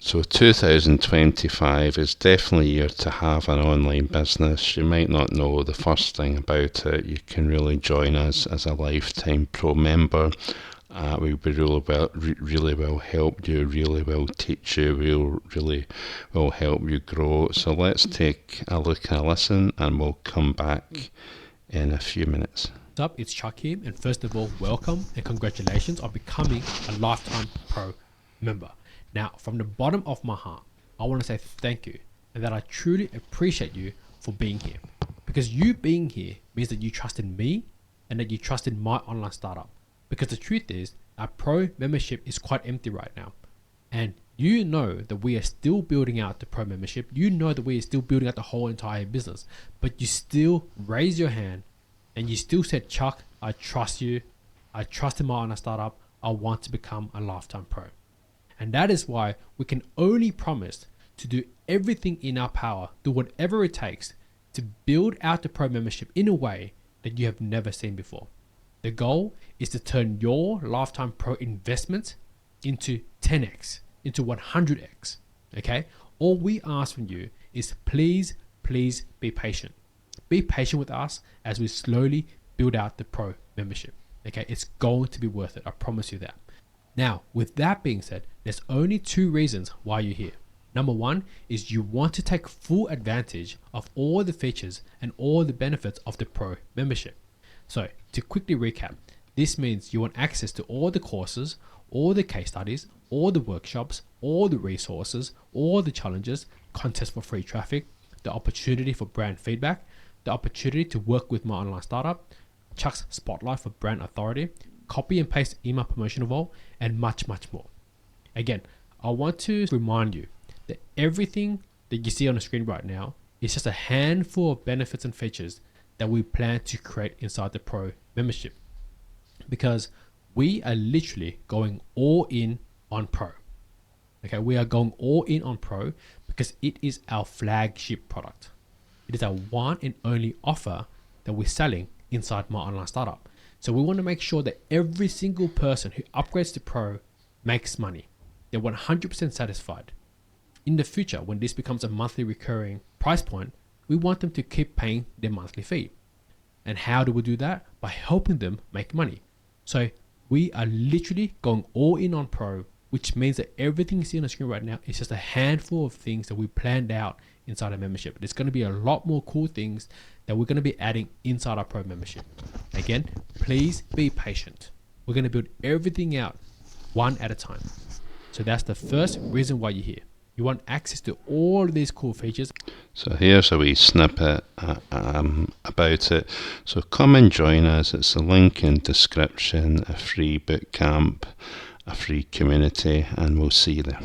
So 2025 is definitely a year to have an online business. You might not know the first thing about it. You can really join us as a Lifetime Pro member. We will really well help you, really well teach you, we'll really will help you grow. So let's take a look and a listen, and we'll come back in a few minutes. What's up? It's Chuck here, and first of all, welcome and congratulations on becoming a Lifetime Pro member. Now, from the bottom of my heart, I want to say thank you and that I truly appreciate you for being here, because you being here means that you trusted me and that you trusted my online startup. Because the truth is, our pro membership is quite empty right now, and you know that we are still building out the pro membership. You know that we are still building out the whole entire business, but you still raise your hand and you still said, Chuck, I trust you. I trust in my online startup. I want to become a Lifetime Pro. And that is why we can only promise to do everything in our power, do whatever it takes to build out the pro membership in a way that you have never seen before. The goal is to turn your Lifetime Pro investment into 10x, into 100x. Okay? All we ask from you is please be patient. Be patient with us as we slowly build out the pro membership. Okay? It's going to be worth it. I promise you that. Now, with that being said, there's only two reasons why you're here. Number one is you want to take full advantage of all the features and all the benefits of the pro membership. So to quickly recap, this means you want access to all the courses, all the case studies, all the workshops, all the resources, all the challenges, contests for free traffic, the opportunity for brand feedback, the opportunity to work with my online startup, Chuck's Spotlight for brand authority, copy and paste email promotional vault, and much more. Again, I want to remind you that everything that you see on the screen right now is just a handful of benefits and features that we plan to create inside the pro membership, because we are literally going all in on pro. Okay, we are going all in on pro because it is our flagship product. It is our one and only offer that we're selling inside my online startup. So we want to make sure that every single person who upgrades to pro makes money. They're 100% satisfied. In the future, when this becomes a monthly recurring price point, we want them to keep paying their monthly fee. And how do we do that? By helping them make money. So we are literally going all in on pro, which means that everything you see on the screen right now is just a handful of things that we planned out inside our membership. There's going to be a lot more cool things that we're going to be adding inside our pro membership. Again, please be patient. We're going to build everything out one at a time. So that's the first reason why you're here. You want access to all of these cool features. So here's a wee snippet about it. So come and join us. It's a link in description, a free bootcamp, a free community, and we'll see you there.